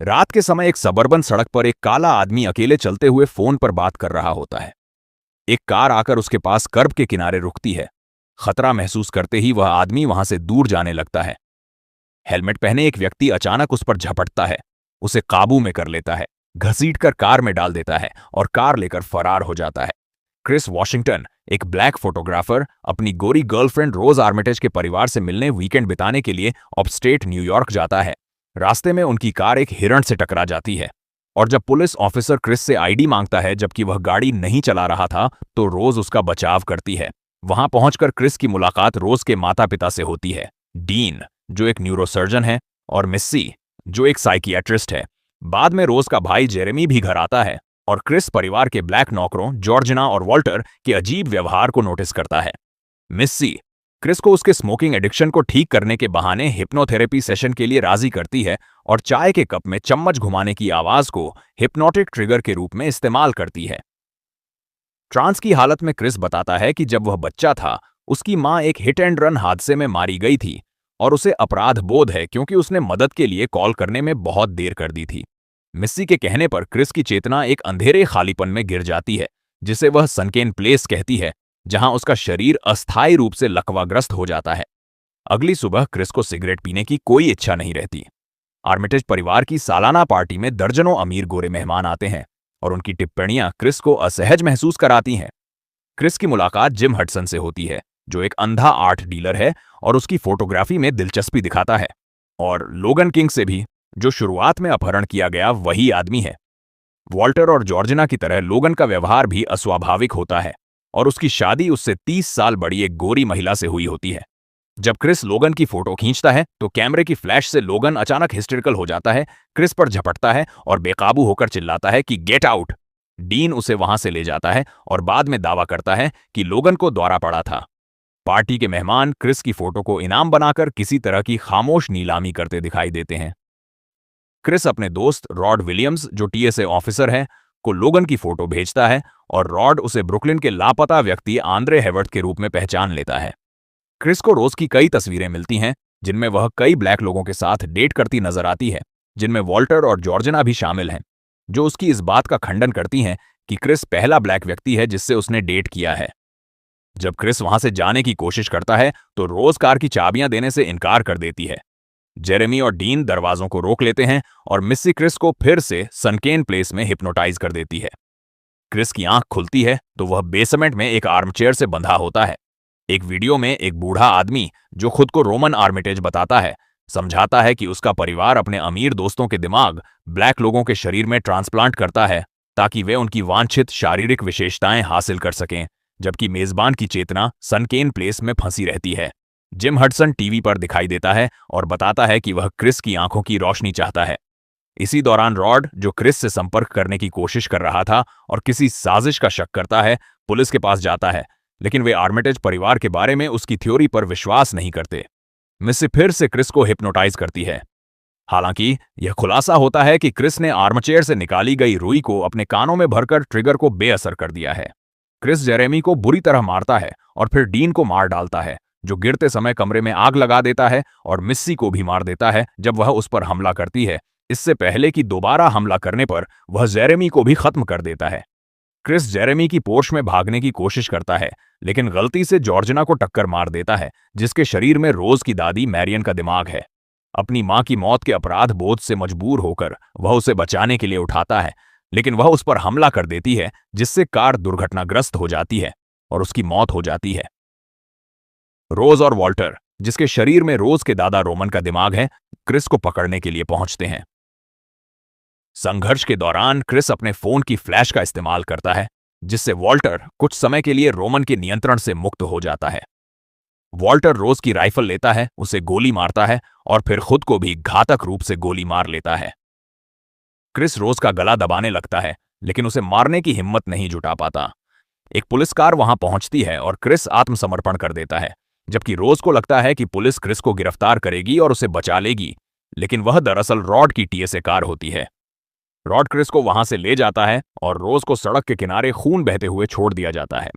रात के समय एक सबर्बन सड़क पर एक काला आदमी अकेले चलते हुए फोन पर बात कर रहा होता है। एक कार आकर उसके पास कर्ब के किनारे रुकती है। खतरा महसूस करते ही वह आदमी वहां से दूर जाने लगता है। हेलमेट पहने एक व्यक्ति अचानक उस पर झपटता है, उसे काबू में कर लेता है, घसीटकर कार में डाल देता है और कार लेकर फरार हो जाता है। क्रिस वॉशिंगटन, एक ब्लैक फोटोग्राफर, अपनी गोरी गर्लफ्रेंड रोज आर्मिटेज के परिवार से मिलने वीकेंड बिताने के लिए अपस्टेट न्यूयॉर्क जाता है। रास्ते में उनकी कार एक हिरण से टकरा जाती है और जब पुलिस ऑफिसर क्रिस से आईडी मांगता है जबकि वह गाड़ी नहीं चला रहा था, तो रोज उसका बचाव करती है। वहां पहुंचकर क्रिस की मुलाकात रोज के माता पिता से होती है, डीन, जो एक न्यूरोसर्जन है, और मिस्सी, जो एक साइकियाट्रिस्ट है। बाद में रोज का भाई जेरेमी भी घर आता है और क्रिस परिवार के ब्लैक नौकरों जॉर्जना और वॉल्टर के अजीब व्यवहार को नोटिस करता है। मिस्सी क्रिस को उसके स्मोकिंग एडिक्शन को ठीक करने के बहाने हिप्नोथेरेपी सेशन के लिए राजी करती है और चाय के कप में चम्मच घुमाने की आवाज को हिप्नोटिक ट्रिगर के रूप में इस्तेमाल करती है। ट्रांस की हालत में क्रिस बताता है कि जब वह बच्चा था, उसकी मां एक हिट एंड रन हादसे में मारी गई थी और उसे अपराध बोध है क्योंकि उसने मदद के लिए कॉल करने में बहुत देर कर दी थी। मिस्सी के कहने पर क्रिस की चेतना एक अंधेरे खालीपन में गिर जाती है, जिसे वह सनकेन प्लेस कहती है, जहां उसका शरीर अस्थायी रूप से लकवाग्रस्त हो जाता है। अगली सुबह क्रिस को सिगरेट पीने की कोई इच्छा नहीं रहती। आर्मिटेज परिवार की सालाना पार्टी में दर्जनों अमीर गोरे मेहमान आते हैं और उनकी टिप्पणियां क्रिस को असहज महसूस कराती हैं। क्रिस की मुलाकात जिम हडसन से होती है, जो एक अंधा आर्ट डीलर है और उसकी फोटोग्राफी में दिलचस्पी दिखाता है, और लोगन किंग से भी, जो शुरुआत में अपहरण किया गया वही आदमी है। वॉल्टर और जॉर्जना की तरह लोगन का व्यवहार भी अस्वाभाविक होता है और उसकी शादी उससे 30 साल बड़ी एक गोरी महिला से हुई होती है। जब क्रिस लोगन की फोटो खींचता है तो कैमरे की फ्लैश से लोगन अचानक हिस्टेरिकल हो जाता है, क्रिस पर झपटता है और बेकाबू होकर चिल्लाता है कि गेट आउट। डीन उसे वहां से ले जाता है और बाद में दावा करता है कि लोगन को द्वारा पड़ा था। पार्टी के मेहमान क्रिस की फोटो को इनाम बनाकर किसी तरह की खामोश नीलामी करते दिखाई देते हैं। क्रिस अपने दोस्त रॉड विलियम्स, जो टीएसए ऑफिसर है, को लोगन की फोटो भेजता है और रॉड उसे ब्रुकलिन के लापता व्यक्ति आंद्रे हेवर्ट के रूप में पहचान लेता है। क्रिस को रोज की कई तस्वीरें मिलती हैं जिनमें वह कई ब्लैक लोगों के साथ डेट करती नजर आती है, जिनमें वॉल्टर और जॉर्जना भी शामिल हैं, जो उसकी इस बात का खंडन करती हैं कि क्रिस पहला ब्लैक व्यक्ति है जिससे उसने डेट किया है। जब क्रिस वहां से जाने की कोशिश करता है तो रोज कार की चाबियां देने से इनकार कर देती है। जेरेमी और डीन दरवाजों को रोक लेते हैं और मिस्सी क्रिस को फिर से सनकेन प्लेस में हिप्नोटाइज कर देती है। क्रिस की आंख खुलती है तो वह बेसमेंट में एक आर्मचेयर से बंधा होता है। एक वीडियो में एक बूढ़ा आदमी, जो खुद को रोमन आर्मिटेज बताता है, समझाता है कि उसका परिवार अपने अमीर दोस्तों के दिमाग ब्लैक लोगों के शरीर में ट्रांसप्लांट करता है ताकि वे उनकी वांछित शारीरिक विशेषताएं हासिल कर सकें, जबकि मेजबान की चेतना सनकेन प्लेस में फंसी रहती है। जिम हडसन टीवी पर दिखाई देता है और बताता है कि वह क्रिस की आंखों की रोशनी चाहता है। इसी दौरान रॉड, जो क्रिस से संपर्क करने की कोशिश कर रहा था और किसी साजिश का शक करता है, पुलिस के पास जाता है, लेकिन वे आर्मिटेज परिवार के बारे में उसकी थ्योरी पर विश्वास नहीं करते। मिस्सी फिर से क्रिस को हिप्नोटाइज करती है। हालांकि यह खुलासा होता है कि क्रिस ने आर्मचेयर से निकाली गई रुई को अपने कानों में भरकर ट्रिगर को बेअसर कर दिया है। क्रिस जेरेमी को बुरी तरह मारता है और फिर डीन को मार डालता है, जो गिरते समय कमरे में आग लगा देता है, और मिस्सी को भी मार देता है जब वह उस पर हमला करती है, इससे पहले कि दोबारा हमला करने पर वह जेरेमी को भी खत्म कर देता है। क्रिस जेरेमी की पोर्श में भागने की कोशिश करता है, लेकिन गलती से जॉर्जना को टक्कर मार देता है, जिसके शरीर में रोज की दादी मैरियन का दिमाग है। अपनी मां की मौत के अपराध बोध से मजबूर होकर वह उसे बचाने के लिए उठाता है, लेकिन वह उस पर हमला कर देती है, जिससे कार दुर्घटनाग्रस्त हो जाती है और उसकी मौत हो जाती है। रोज और वॉल्टर, जिसके शरीर में रोज के दादा रोमन का दिमाग है, क्रिस को पकड़ने के लिए पहुंचते हैं। संघर्ष के दौरान क्रिस अपने फोन की फ्लैश का इस्तेमाल करता है, जिससे वॉल्टर कुछ समय के लिए रोमन के नियंत्रण से मुक्त हो जाता है। वॉल्टर रोज की राइफल लेता है, उसे गोली मारता है और फिर खुद को भी घातक रूप से गोली मार लेता है। क्रिस रोज का गला दबाने लगता है, लेकिन उसे मारने की हिम्मत नहीं जुटा पाता। एक पुलिस कार वहां पहुंचती है और क्रिस आत्मसमर्पण कर देता है, जबकि रोज को लगता है कि पुलिस क्रिस को गिरफ्तार करेगी और उसे बचा लेगी, लेकिन वह दरअसल रॉड की टीएसए कार होती है। रॉड क्रिस को वहां से ले जाता है और रोज को सड़क के किनारे खून बहते हुए छोड़ दिया जाता है।